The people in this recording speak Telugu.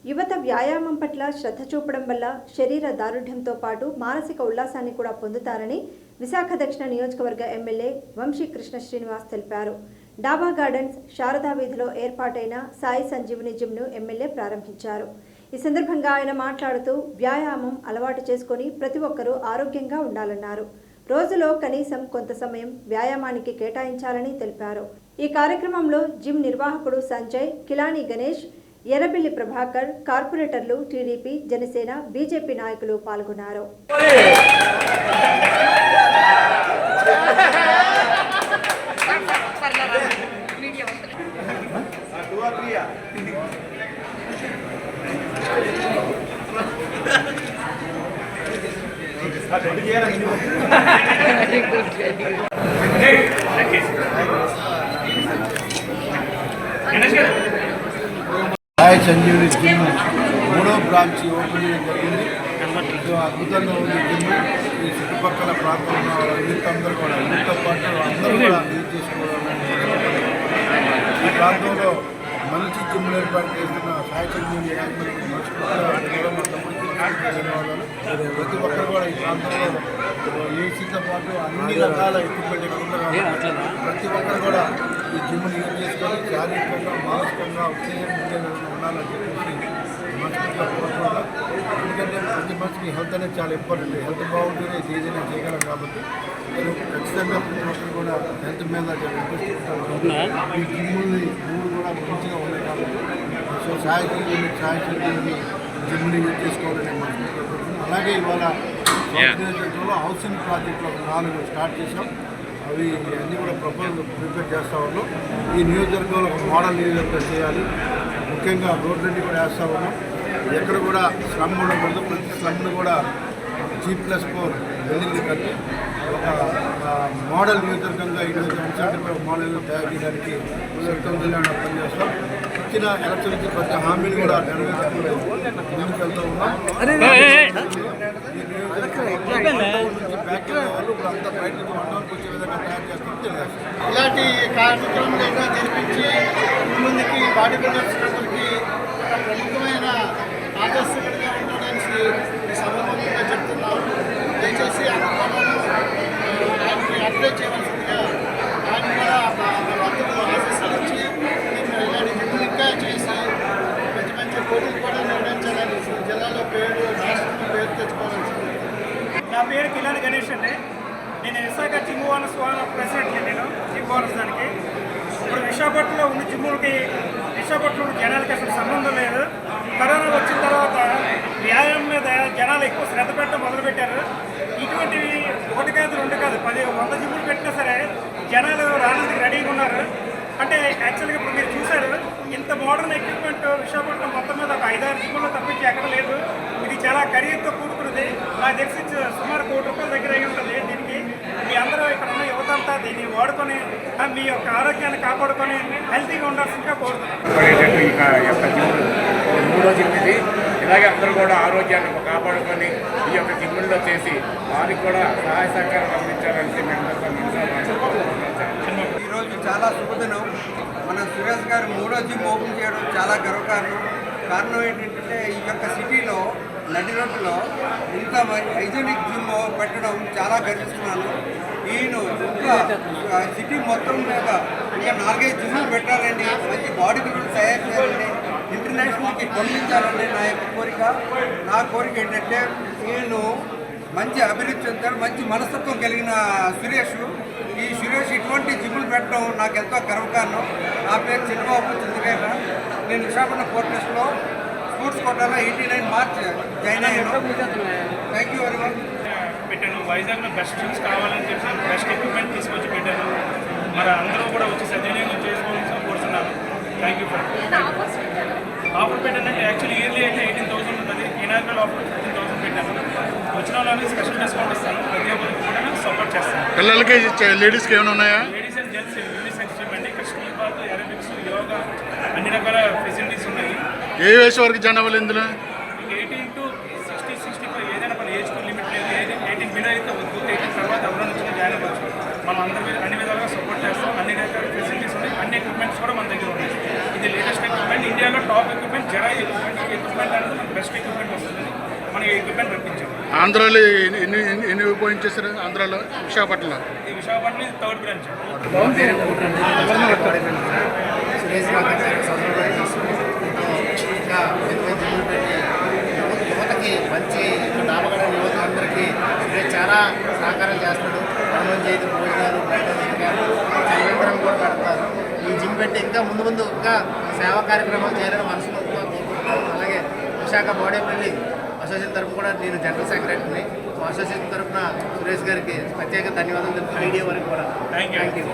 యువత వ్యాయామం పట్ల శ్రద్ధ చూపడం వల్ల శరీర దారుఢ్యంతో పాటు మానసిక ఉల్లాసాన్ని కూడా పొందుతారని విశాఖ దక్షిణ నియోజకవర్గ ఎమ్మెల్యే వంశీ కృష్ణ శ్రీనివాస్ తెలిపారు. డాబా గార్డెన్స్ శారదా వీధిలో ఏర్పాటైన సాయి సంజీవని జిమ్ను ఎమ్మెల్యే ప్రారంభించారు. ఈ సందర్భంగా ఆయన మాట్లాడుతూ వ్యాయామం అలవాటు చేసుకొని ప్రతి ఒక్కరూ ఆరోగ్యంగా ఉండాలన్నారు. రోజులో కనీసం కొంత సమయం వ్యాయామానికి కేటాయించాలని తెలిపారు. ఈ కార్యక్రమంలో జిమ్ నిర్వాహకుడు సంజయ్, కిలాని గణేష్, ఎర్రబెల్లి ప్రభాకర్, కార్పొరేటర్లు, టీడీపీ, జనసేన, బీజేపీ నాయకులు పాల్గొన్నారు. సాయి సంజీవని జిమ్ 3వ బ్రాంచ్ ఓపెన్ చేయడం జరిగింది. అద్భుతంగా ఉంది జిమ్. ఈ చుట్టుపక్కల ప్రాంతంలో యూత్ అందరూ కూడా యూత్తో పాటు అందరూ కూడా యూజ్ చేసుకోవడం. ఈ ప్రాంతంలో మంచి జిమ్ ఏర్పాటు చేస్తున్న సాయి సంజీవని యాజమాన్యానికి ధన్యవాదాలు. ప్రతి ఒక్కరు కూడా ఈ ప్రాంతంలో ఏసీతో పాటు అన్ని రకాల ఎక్విప్మెంట్ ప్రతి ఒక్కరు కూడా ఈ జిమ్ని యూజ్ చేసుకొని శారీరకంగా మానసికంగా ఉత్తేజంగా ఉండాలని చెప్పేసి మనస్ఫూర్తిగా కోరుకుంటున్నాం. ఎందుకంటే ప్రతి మనిషికి హెల్త్ అనేది చాలా ఇంపార్టెంట్. హెల్త్ బాగుంటేనే ఏదైనా చేయగలం కాబట్టి ఖచ్చితంగా ప్రతి ఒక్కరు కూడా హెల్త్ మీద ఇంట్రెస్ట్ ఉంటారు. ఈ జిమ్ని 3 కూడా మంచిగా ఉన్నాయి కాబట్టి సో సాయి జిమ్ని యూజ్ చేసుకోవాలని మనస్ఫూర్తిగా కోరుకుంటున్నాం. అలాగే ఇవాళ నియోజకవర్గంలో హౌసింగ్ ప్రాజెక్టులు 4 స్టార్ట్ చేసాం. అవి అన్నీ కూడా ప్రపోజల్ ప్రిపేర్ చేస్తూ ఉన్నాం. ఈ నియోజకవర్గంలో ఒక మోడల్ నియోజకవర్గం చేయాలి. ముఖ్యంగా రోడ్లన్నీ కూడా వేస్తూ ఉన్నాం. ఎక్కడ కూడా స్లమ్ ఉండకూడదు. ప్రతి స్లమ్ను కూడా G+4 బిల్డింగ్లు కట్టి ఒక మోడల్ నియోజకవర్గంగా ఈ నియోజకవర్గం మోడల్ తయారు చేయడానికి జిల్లాలో పనిచేస్తాం. ఇచ్చిన ఎలక్షన్కి ప్రతి హామీలు కూడా నెరవేర్చుకుంటూ ముందుకు వెళ్తూ ఉన్నాం. ఇలాంటి కార్యక్రమాలు ఎన్నో జరిపించి ముందుకి బాడీ బిల్డర్స్కి ఒక ప్రముఖమైన ఆదర్శకుడిగా ఉండడానికి ఈ సందర్భంగా చెప్తున్నాం. దయచేసి ఆయనకి అప్డేట్ చేయవలసిందిగా ఆయన కూడా అందరూ ఆశీస్సులిచ్చి ఇలాంటి జిమ్లు ఇంకా చేసి మంచి మంచి పోటీలు కూడా నిర్వహించాలని జిల్లాలో పేరు రాష్ట్రంలో పేరు తెచ్చుకోవాల్సింది. నా పేరు కిలాని గణేష్ అండి. నేను విశాఖ జిమ్ ఓనర్స్ ప్రెసిడెంట్ని. నేను జిమ్ ఓనర్స్ దానికి ఇప్పుడు విశాఖపట్నంలో ఉన్న జిమ్ములకి విశాఖపట్నంలో జనాలకి అసలు సంబంధం లేదు. కరోనా వచ్చిన తర్వాత వ్యాయామం మీద జనాలు ఎక్కువ శ్రద్ధ పెట్టడం మొదలుపెట్టారు. ఇటువంటివి 1 కాదు 2 కాదు 100 జిమ్ములు పెట్టినా సరే జనాలు రావడానికి రెడీగా ఉన్నారు. అంటే యాక్చువల్గా ఇప్పుడు మీరు చూశారు, ఇంత మోడర్న్ ఎక్విప్మెంట్ విశాఖపట్నం మొత్తం మీద ఒక 5-6 జిమ్ముల్లో తప్పించి ఎక్కడ లేదు. ఇది చాలా ఖరీదుతో కూడుకున్నది. నాకు తెలిసి సుమారు ₹1,00,00,000 దగ్గర అయి ఉంటుంది. దీనికి మీ అందరూ ఇక్కడ ఉన్న యువత అంతా దీన్ని వాడుకొని మీ యొక్క ఆరోగ్యాన్ని కాపాడుకొని హెల్తీగా ఉండాల్సిందిగా కోరుతున్నాను. మూడో జిమ్ ఇది. ఇలాగే అందరూ కూడా ఆరోగ్యాన్ని కాపాడుకొని ఈ యొక్క జిమ్ముల్లో చేసి వారికి కూడా సహాయ సహకారం అందించాలని ఈరోజు చాలా శుభదినం. మన సురేష్ గారు 3వ జిమ్ ఓపెన్ చేయడం చాలా గర్వకారణం. కారణం ఏంటంటే ఈ యొక్క సిటీలో నడి రోడ్డులో ఇంత హైజీనిక్ జిమ్ పెట్టడం చాలా గర్విస్తున్నాను. ఈయన ఇంకా సిటీ మొత్తం మీద ఇంకా 4-5 జిమ్లు పెట్టాలండి. మంచి బాడీ బిల్డర్ తయారు చేయాలండి. ఇంటర్నేషనల్కి పంపించాలని నా యొక్క కోరిక. నా కోరిక ఏంటంటే ఈయన మంచి అభివృద్ధి చెందారు. మంచి మనస్తత్వం కలిగిన సురేష్. ఈ సురేష్ ఇటువంటి జిమ్లు పెట్టడం నాకు ఎంతో గర్వకారణం. నా పేరు చిన్నబాబు చంద్రగారు. నేను విశాఖపట్నం కోర్టెస్లో స్పోర్ట్స్ కోటాలో 89 మార్చ్ జాయిన్ అయ్యాను. Thank you very much. పెట్టాను వైజాగ్లో బెస్ట్ జిమ్స్ కావాలని చెప్పి బెస్ట్ ఎక్విప్మెంట్ తీసుకొచ్చి పెట్టాను. మరి అందరూ కూడా వచ్చి సద్వినియోగం చేసుకోవాలని కోరుతున్నాను. థ్యాంక్ యూ ఫర్ ఆఫర్ పెట్టానంటే యాక్చువల్లీ ఇయర్లీ అయితే 18,000 ఉంటుంది. ఇనాగ్రల్ ఆఫర్ 15,000 పెట్టాను. వచ్చిన వాళ్ళని స్పెషల్ డిస్కౌంట్ ఇస్తాను. ప్రతి ఒక్కరికి కూడా సపోర్ట్ చేస్తాను. పిల్లలకి లేడీస్కి ఏమైనా ఉన్నాయా? లేడీస్ అండ్ జెంట్స్ యూనిస్ ఎక్స్ట్రీమ్ అండి. ఇక్కడ స్కూల్ పార్క్, ఎరోబిక్స్, యోగా అన్ని రకాల ఫెసిలిటీస్ ఉన్నాయి. ఏ వయసు వరకు జనాభాలు ఇందులో? 18 to 60, 65 ఏదైనా మన ఏజ్ లిమిట్ లేదు. 18 బిలో అయితే వద్దు. 18 తర్వాత ఎవరైనా వచ్చినా జాయిన్ అవ్వచ్చు. మనం అన్ని విధాలుగా సపోర్ట్ చేస్తాం. అన్ని రకాల ఫెసిలిటీస్ ఉన్నాయి. అన్ని ఎక్విప్మెంట్స్ కూడా మన దగ్గర ఉన్నాయి. ఇది లేటెస్ట్ ఎక్విప్మెంట్. ఇండియాలో టాప్ ఎక్విప్మెంట్ జరా ఎక్విప్మెంట్ అనేది మనకు బెస్ట్ ఎక్విప్మెంట్ వస్తుంది. మనకి ఎక్విప్మెంట్ రప్పించాం. ఆంధ్రాలో ఎన్ని పాయింట్ చేశారు? ఆంధ్రాలో విశాఖపట్నంలో ఈ విశాఖపట్నం ఇది థర్డ్ బ్రాంచ్. సురేష్ బాబు గారి సందర్భంగా ఇంకా యువతకి మంచి నామకరణ యువతులందరికీ చాలా సహకారం చేస్తాడు. హనుమాన్ జయంతి భోజనాలు చంద్రం కూడా పెడతారు. ఈ జిమ్ పెట్టి ఇంకా ముందు ఇంకా సేవా కార్యక్రమాలు చేయాలని మనస్ఫూర్తిగా కోరుకుంటున్నాను. అలాగే విశాఖ బాడీ బిల్డింగ్ అసోసియేషన్ తరఫున కూడా నేను జనరల్ సెక్రటరీని. అసోసియేషన్ తరఫున సురేష్ గారికి ప్రత్యేక ధన్యవాదాలు తెలుపుతున్నాను. మీడియా వరకు కూడా థ్యాంక్ యూ.